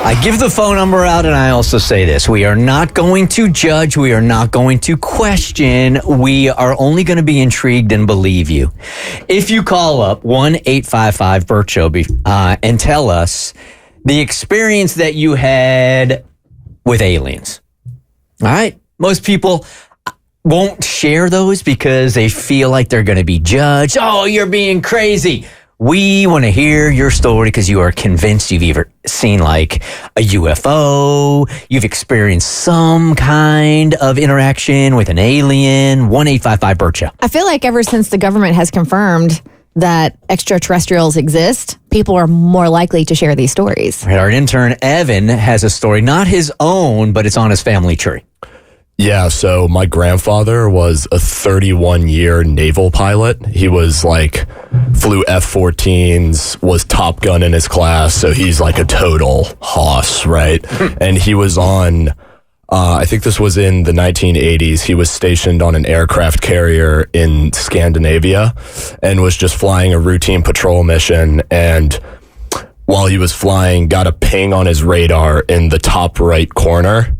I give the phone number out, and I also say this. We are not going to judge. We are not going to question. We are only going to be intrigued and believe you. If you call up 1-855-BERT-SHOW and tell us the experience that you had with aliens. All right? Most people won't share those because they feel like they're going to be judged. Oh, you're being crazy. We want to hear your story because you are convinced you've either seen like a UFO, you've experienced some kind of interaction with an alien. 1-855-BERT-SHOW. I feel like ever since the government has confirmed that extraterrestrials exist, people are more likely to share these stories. Right, our intern Evan has a story, not his own, but it's on his family tree. Yeah, so my grandfather was a 31-year naval pilot. He was flew F-14s, was Top Gun in his class, so he's like a total hoss, right? And he was on, I think this was in the 1980s, he was stationed on an aircraft carrier in Scandinavia and was just flying a routine patrol mission, and while he was flying, got a ping on his radar in the top right corner.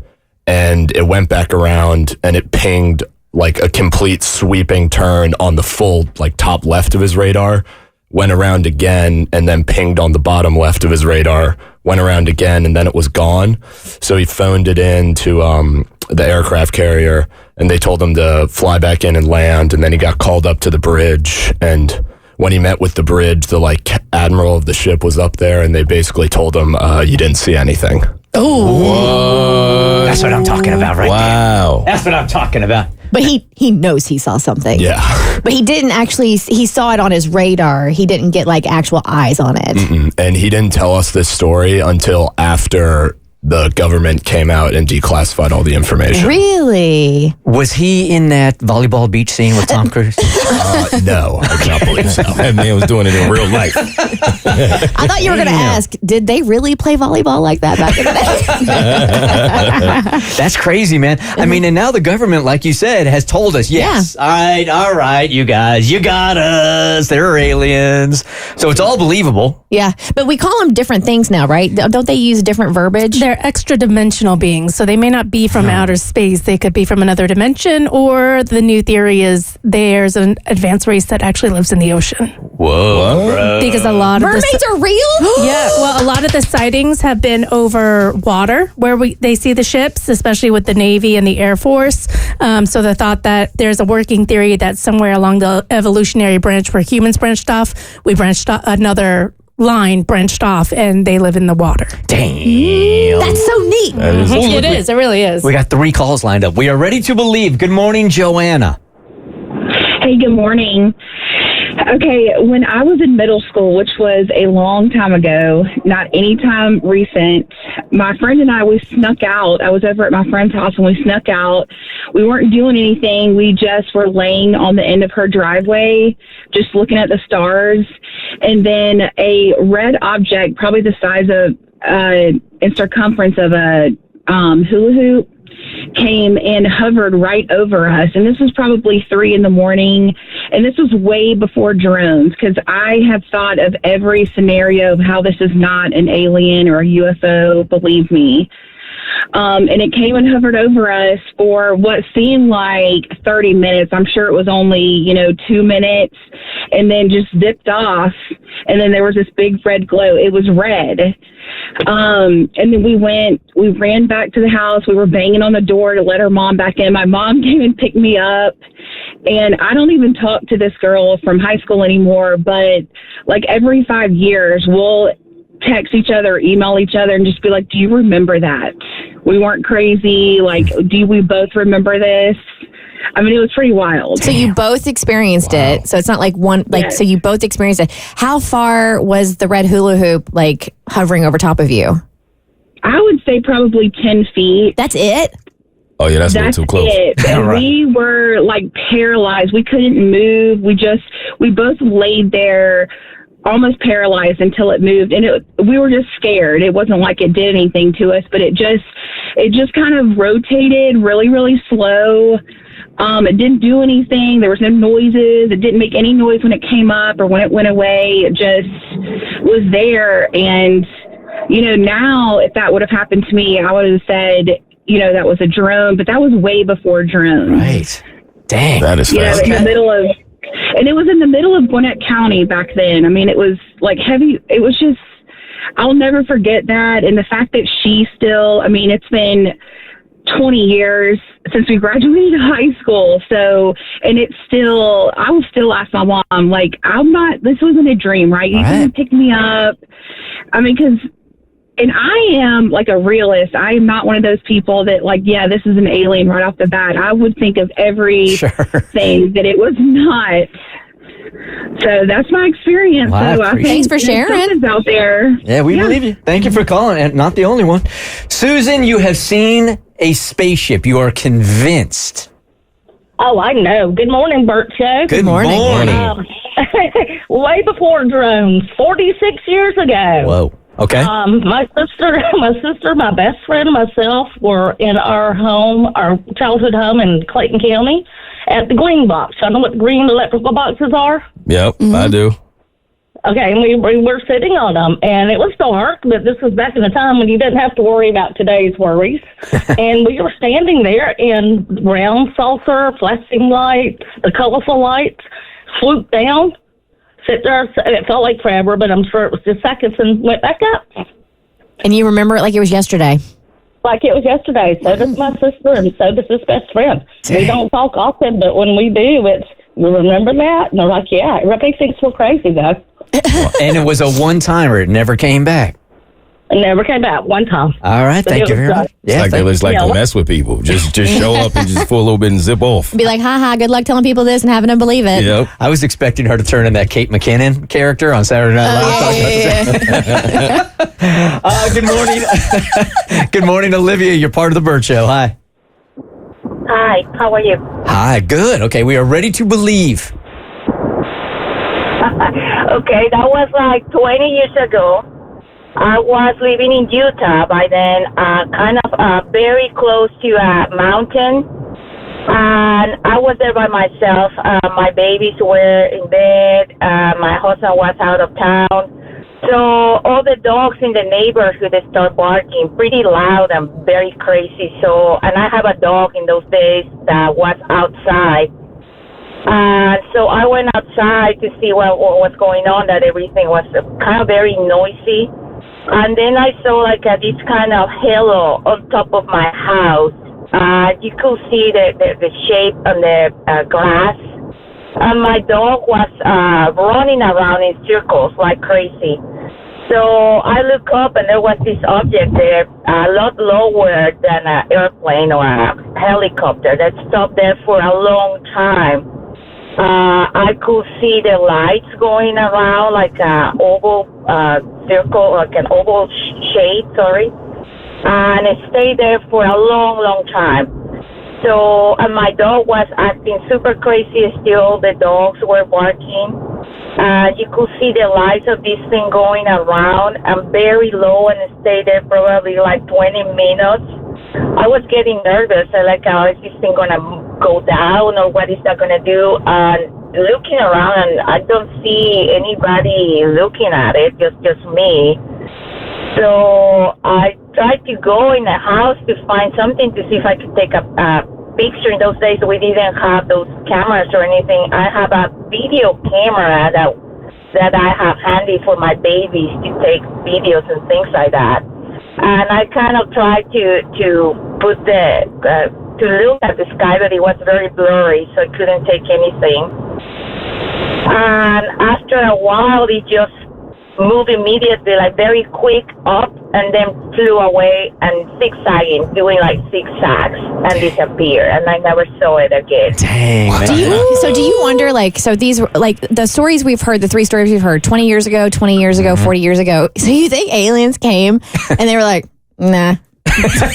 And it went back around and it pinged like a complete sweeping turn on the full top left of his radar, went around again and then pinged on the bottom left of his radar, went around again and then it was gone. So he phoned it in to the aircraft carrier and they told him to fly back in and land. And then he got called up to the bridge, and when he met with the bridge, the admiral of the ship was up there and they basically told him, you didn't see anything. Oh, that's what I'm talking about right there. That's what I'm talking about. But he knows he saw something. Yeah. But he didn't actually, he saw it on his radar. He didn't get actual eyes on it. Mm-mm. And he didn't tell us this story until after the government came out and declassified all the information. Really? Was he in that volleyball beach scene with Tom Cruise? No, I cannot believe so. That man was doing it in real life. I thought you were going to ask, did they really play volleyball like that back in the day? That's crazy, man. I mean, and now the government, like you said, has told us, yes, yeah. All right, you guys, you got us. They're aliens. So it's all believable. Yeah, but we call them different things now, right? Don't they use different verbiage? They're extra dimensional beings, so they may not be from outer space. They could be from another dimension, or the new theory is there's an advanced race that actually lives in the ocean. Whoa. Because a lot of mermaids are real? Yeah, well, a lot of the sightings have been over water where they see the ships, especially with the Navy and the Air Force. So the thought that there's a working theory that somewhere along the evolutionary branch where humans branched off, we branched off, another line branched off, and they live in the water. Damn. That's so neat. It is. It really is. We got 3 calls lined up. We are ready to believe. Good morning, Joanna. Hey, good morning. Okay, when I was in middle school, which was a long time ago, not any time recent, my friend and I, we snuck out. I was over at my friend's house and we snuck out. We weren't doing anything. We just were laying on the end of her driveway, just looking at the stars. And then a red object, probably the size of in circumference of a hula hoop, came and hovered right over us. And this was probably 3 a.m. And this was way before drones, because I have thought of every scenario of how this is not an alien or a UFO, believe me. And it came and hovered over us for what seemed like 30 minutes. I'm sure it was only, 2 minutes, and then just zipped off. And then there was this big red glow. It was red. And then we ran back to the house. We were banging on the door to let her mom back in. My mom came and picked me up. And I don't even talk to this girl from high school anymore, but every 5 years, we'll text each other, email each other, and just be like, do you remember that? We weren't crazy. Do we both remember this? I mean, it was pretty wild. So you both experienced it. So it's not one, so you both experienced it. How far was the red hula hoop, hovering over top of you? I would say probably 10 feet. That's it? Oh, yeah, that's a little too close. It. And we were paralyzed. We couldn't move. We both laid there almost paralyzed until it moved, and we were just scared. It wasn't like it did anything to us, but it just kind of rotated really, really slow. It didn't do anything. There was no noises. It didn't make any noise when it came up or when it went away. It just was there, and Now if that would have happened to me, I would have said, that was a drone, but that was way before drones. Right. Dang. That is fast. In the middle of, and it was in the middle of Gwinnett County back then. I mean, it was like heavy. It was just, I'll never forget that. And the fact that she still, I mean, it's been 20 years since we graduated high school. So, and it's still, I will still ask my mom, like, this wasn't a dream, right? You didn't pick me up. I mean, and I am like a realist. I am not one of those people that like, this is an alien right off the bat. I would think of everything that it was not. So that's my experience. Well, so I think thanks for sharing. something's out there. Yeah, we believe you. Thank you for calling, and not the only one. Susan, you have seen a spaceship. You are convinced. Oh, I know. Good morning, Bert Show. Good morning. Way before drones, 46 years ago. Whoa. Okay. My sister, my best friend, and myself were in our home, our childhood home in Clayton County, at the green box. I know what the green electrical boxes are. Yep, I do. Okay, and we were sitting on them, and it was dark, but this was back in the time when you didn't have to worry about today's worries. And we were standing there, and round saucer, flashing lights, the colorful lights, swooped down, sit there, and it felt like forever, but I'm sure it was just seconds, and went back up. And you remember it like it was yesterday. Like it was yesterday. So does my sister, and so does his best friend. We don't talk often, but when we do, you remember that? And they're like, yeah, everybody thinks we're crazy, though. And it was a one-timer. It never came back. It never came back one time. All right. But Thank you very much. It's like they just like to mess with people. Just show up and just pull a little bit and zip off. Be like, ha, good luck telling people this and having them believe it. Yep. I was expecting her to turn in that Kate McKinnon character on Saturday Night Live. Good morning. Good morning, Olivia. You're part of the Bert Show. Hi. Hi, how are you? Hi, good. Okay, we are ready to believe. Okay, that was like 20 years ago. I was living in Utah by then, kind of very close to a mountain. And I was there by myself. My babies were in bed. My husband was out of town. So all the dogs in the neighborhood start barking pretty loud and very crazy. So, and I have a dog in those days that was outside. So I went outside to see what was going on, that everything was kind of very noisy. And then I saw like this kind of halo on top of my house. You could see the shape on the glass. And my dog was running around in circles like crazy. So I look up and there was this object there, a lot lower than an airplane or a helicopter, that stopped there for a long time. I could see the lights going around like an oval circle, like an oval shape, and it stayed there for a long, long time. So, and my dog was acting super crazy still. The dogs were barking. You could see the lights of this thing going around and very low, and it stayed there probably like 20 minutes. I was getting nervous. Like, is this thing going to go down, or what is that going to do? And looking around, and I don't see anybody looking at it, just me. So I tried to go in the house to find something to see if I could take a picture. In those days, we didn't have those cameras or anything. I have a video camera that I have handy for my babies to take videos and things like that. And I kind of tried to put to look at the sky, but it was very blurry, so I couldn't take anything. And after a while, it just moved immediately, like very quick up, and then flew away and zigzagging, doing like zigzags, and disappeared. And I never saw it again. Dang. Man. Do you wonder, like, so these, like, the stories we've heard, the 3 stories we've heard, 20 years ago, 40 years ago, so you think aliens came and they were like, nah. This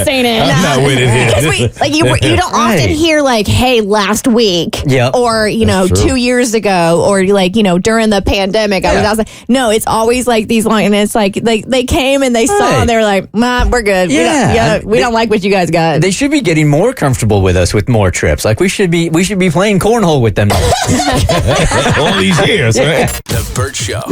ain't it. I'm not with it here. Like you don't often hear like, hey, last week, or 2 years ago, or like during the pandemic, I was outside. No, it's always like these long, and it's like they came and they saw, and they were like, nah, we're good. We don't like what you guys got. They should be getting more comfortable with us with more trips. Like we should be playing cornhole with them all these years, right? The Bert Show.